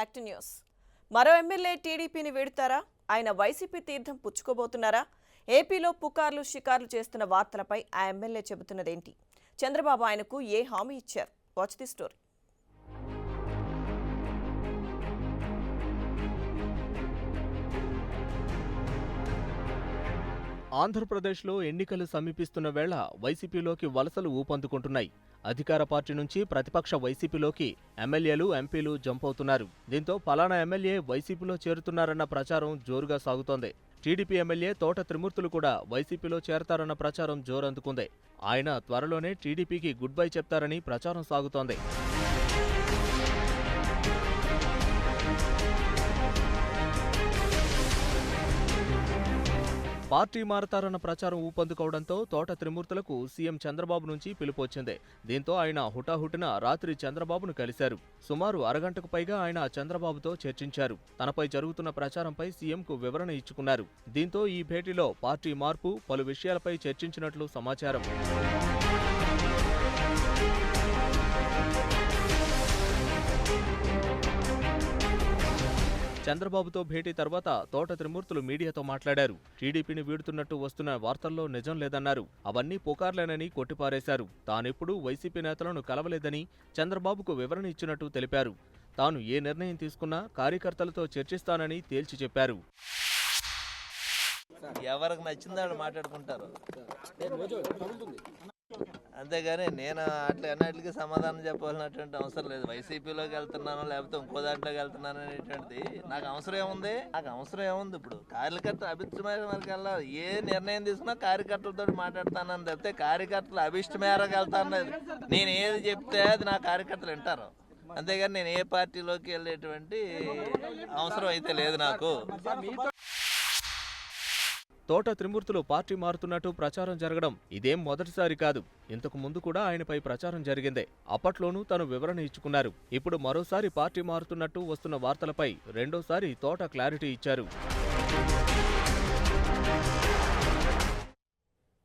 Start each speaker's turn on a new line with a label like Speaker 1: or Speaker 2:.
Speaker 1: Back to news. మరో MLA టీడీపీని వీడుతారా? ఆయన వైసీపీ తీర్థం పుచ్చుకోబోతున్నారా? ఏపీలో పుకార్లు షికార్లు చేస్తున్న వార్తలపై ఆ ఎమ్మెల్యే చెబుతున్నదేంటి? చంద్రబాబు ఆయనకు ఏ హామీ ఇచ్చారు? Watch the story.
Speaker 2: ఆంధ్రప్రదేశ్లో ఎన్నికలు సమీపిస్తున్న వేళ వైసీపీలోకి వలసలు ఊపందుకుంటున్నాయి. అధికార పార్టీ నుంచి ప్రతిపక్ష వైసీపీలోకి ఎమ్మెల్యేలు, ఎంపీలు జంప్ అవుతున్నారు. దీంతో పలానా ఎమ్మెల్యే వైసీపీలో చేరుతున్నారన్న ప్రచారం జోరుగా సాగుతోంది. టీడీపీ ఎమ్మెల్యే తోట త్రిమూర్తులు కూడా వైసీపీలో చేరతారన్న ప్రచారం జోరందుకుంది. ఆయన త్వరలోనే టీడీపీకి గుడ్ బై చెప్తారని ప్రచారం సాగుతోంది. పార్టీ మారతారన్న ప్రచారం ఊపందుకోవడంతో తోట త్రిమూర్తులకు సీఎం చంద్రబాబు నుంచి పిలుపు వచ్చింది. దీంతో ఆయన హుటాహుటిన రాత్రి చంద్రబాబును కలిశారు. సుమారు అరగంటకు పైగా ఆయన చంద్రబాబుతో చర్చించారు. తనపై జరుగుతున్న ప్రచారంపై సీఎంకు వివరణ ఇచ్చుకున్నారు. దీంతో ఈ భేటీలో పార్టీ మార్పు, పలు విషయాలపై చర్చించినట్లు సమాచారం. చంద్రబాబుతో భేటీ తర్వాత తోట త్రిమూర్తులు మీడియాతో మాట్లాడారు. టీడీపీని వీడుతున్నట్టు వస్తున్న వార్తల్లో నిజం లేదన్నారు. అవన్నీ పుకార్లేనని కొట్టిపారేశారు. తానెప్పుడూ వైసీపీ నేతలను కలవలేదని చంద్రబాబుకు వివరణ ఇచ్చినట్టు తెలిపారు. తాను ఏ నిర్ణయం తీసుకున్నా కార్యకర్తలతో చర్చిస్తానని తేల్చి చెప్పారు.
Speaker 3: ఎవరికి నచ్చిందో మాట్లాడుకుంటారు, అంతేగాని నేను అన్నిటికీ సమాధానం చెప్పాల్సినటువంటి అవసరం లేదు. వైసీపీలోకి వెళ్తున్నాను లేకపోతే ఇంకో దాంట్లోకి వెళ్తున్నాను అనేటువంటిది నాకు అవసరం ఏముంది? ఇప్పుడు కార్యకర్తల అభిష్టమైన వరకు వెళ్ళాలి. ఏ నిర్ణయం తీసుకున్నా కార్యకర్తలతో మాట్లాడతానని తప్పితే కార్యకర్తల అభిష్ట మేరకు వెళ్తాను. నేను ఏది చెప్తే అది నా కార్యకర్తలు వింటారు, అంతేగాని నేను ఏ పార్టీలోకి వెళ్ళేటువంటి అవసరం అయితే లేదు నాకు.
Speaker 2: తోట త్రిమూర్తులు పార్టీ మారుతున్నట్టు ప్రచారం జరగడం ఇదేం మొదటిసారి కాదు. ఇంతకు ముందు కూడా ఆయనపై ప్రచారం జరిగిందే. అప్పట్లోనూ తను వివరణ ఇచ్చుకున్నారు. ఇప్పుడు మరోసారి పార్టీ మారుతున్నట్టు వస్తున్న వార్తలపై రెండోసారి తోట క్లారిటీ ఇచ్చారు.